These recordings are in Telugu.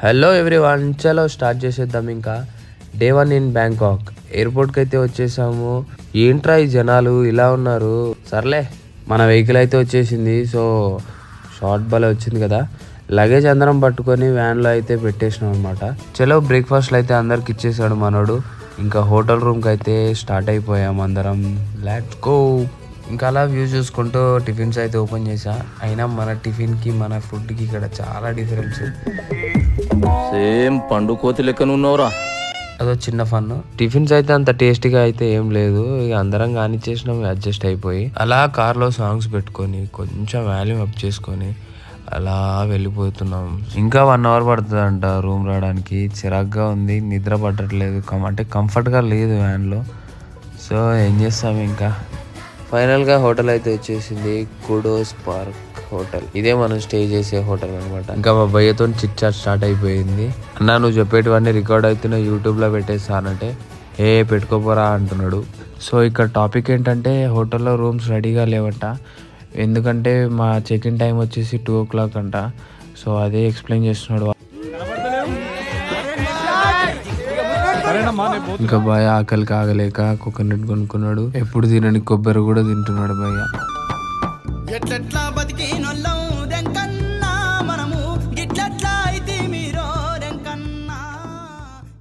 హలో ఎవ్రీవన్, చలో స్టార్ట్ చేసేద్దాం. ఇంకా డే 1 ఇన్ బ్యాంకాక్. ఎయిర్పోర్ట్కి అయితే వచ్చేసాము. ఏంట్రా ఈ జనాలు ఇలా ఉన్నారు. సర్లే, మన వెహికల్ అయితే వచ్చేసింది. సో షార్ట్ బాల్ వచ్చింది కదా, లగేజ్ అందరం పట్టుకొని వ్యాన్లో అయితే పెట్టేసినాం అనమాట. చలో బ్రేక్ఫాస్ట్లో అయితే అందరికి ఇచ్చేసాడు మనోడు. ఇంకా హోటల్ రూమ్కి అయితే స్టార్ట్ అయిపోయాం అందరం. Let's go. ఇంకా అలా వ్యూ చూసుకుంటూ టిఫిన్స్ అయితే ఓపెన్ చేసా. అయినా మన టిఫిన్కి మన ఫుడ్కి ఇక్కడ చాలా డిఫరెన్స్. సేమ్ పండు కోతి లెక్కన ఉన్నవరా. అదో చిన్న ఫన్. టిఫిన్స్ అయితే అంత టేస్టీగా అయితే ఏం లేదు. ఇక అందరం కానిచ్చేసినాం అడ్జస్ట్ అయిపోయి. అలా కార్లో సాంగ్స్ పెట్టుకొని కొంచెం వాల్యూమ్ అప్ చేసుకొని అలా వెళ్ళిపోతున్నాం. ఇంకా 1 అవర్ పడుతుందంట రూమ్ రావడానికి. చిరాగ్గా ఉంది, నిద్ర పట్టట్లేదు, అంటే కంఫర్ట్గా లేదు వ్యాన్లో. సో ఏం చేస్తాం. ఇంకా ఫైనల్గా హోటల్ అయితే వచ్చేసింది. Kudos park hotel. ఇదే మనం స్టే చేసే హోటల్ అనమాట. ఇంకా మా భయ్యతో చిట్ చాట్ స్టార్ట్ అయిపోయింది. అన్నా నువ్వు చెప్పేటివన్నీ రికార్డ్ అవుతున్నా యూట్యూబ్లో పెట్టేస్తానంటే పెట్టుకోపోరా అంటున్నాడు. సో ఇక్కడ టాపిక్ ఏంటంటే హోటల్లో రూమ్స్ రెడీగా లేవంట. ఎందుకంటే మా చెక్ ఇన్ టైం వచ్చేసి 2 o'clock అంట. సో అదే ఎక్స్ప్లెయిన్ చేస్తున్నాడు. ఇంకా భయ ఆకలికి ఆగలేక కోకోనట్ కొనుక్కున్నాడు. ఎప్పుడు తినని కొబ్బరి కూడా తింటున్నాడు భయ్య.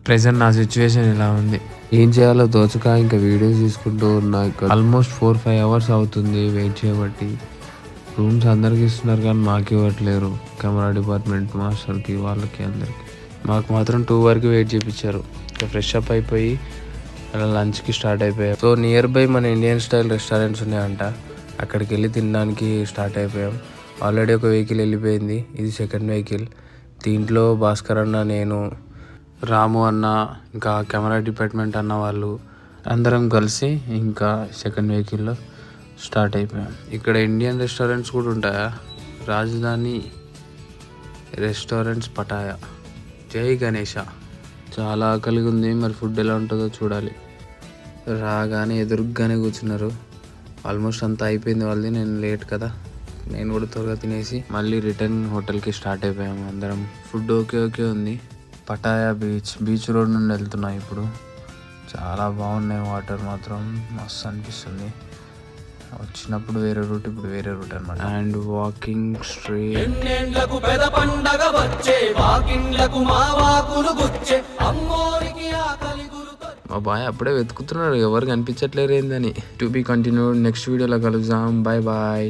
ప్రెసెంట్ నా సిచ్యువేషన్ ఇలా ఉంది. ఏం చేయాలో తోచక ఇంకా వీడియోస్ తీసుకుంటూ ఉన్నా. ఆల్మోస్ట్ 4-5 hours అవుతుంది వెయిట్ చేయబట్టి. రూమ్స్ అందరికి ఇస్తున్నారు కానీ మాకు ఇవ్వట్లేరు. కెమెరా డిపార్ట్మెంట్ మాస్టర్కి వాళ్ళకి అందరికి. మాకు మాత్రం 2 వరకు వెయిట్ చేయించారు. ఇంకా ఫ్రెష్ అప్ అయిపోయి అలా లంచ్కి స్టార్ట్ అయిపోయాం. సో నియర్ బై మన ఇండియన్ స్టైల్ రెస్టారెంట్స్ ఉన్నాయంట. అక్కడికి వెళ్ళి తినడానికి స్టార్ట్ అయిపోయాం. ఆల్రెడీ ఒక వెహికల్ వెళ్ళిపోయింది. ఇది సెకండ్ వెహికల్. దీంట్లో భాస్కర్ అన్న, నేను, రాము అన్న, ఇంకా కెమెరా డిపార్ట్మెంట్ అన్న వాళ్ళు అందరం కలిసి ఇంకా సెకండ్ వెహికల్లో స్టార్ట్ అయిపోయాం. ఇక్కడ ఇండియన్ రెస్టారెంట్స్ కూడా ఉంటాయా? రాజధాని రెస్టారెంట్స్ పటాయా. జై గణేష. చాలా ఆకలిగా ఉంది. మరి ఫుడ్ ఎలా ఉంటుందో చూడాలి. రాగానే ఎదురుగానే కూర్చున్నారు. ఆల్మోస్ట్ అంతా అయిపోయింది వాళ్ళది. నేను లేట్ కదా, నేను కూడా త్వరగా తినేసి మళ్ళీ రిటర్న్ హోటల్కి స్టార్ట్ అయిపోయాము అందరం. ఫుడ్ ఓకే ఉంది. పటాయా బీచ్ రోడ్ నుండి వెళ్తున్నాం ఇప్పుడు. చాలా బాగున్నాయి. వాటర్ మాత్రం మస్తు అనిపిస్తుంది. వచ్చినప్పుడు వేరే రూట్, ఇప్పుడు వేరే రూట్ అనమాట. And walking street. మా బాయ్ అప్పుడే వెతుకుతున్నాడు, ఎవరు కనిపించట్లేరు ఏందని. To be continued. నెక్స్ట్ వీడియోలో కలుద్దాం. Bye bye.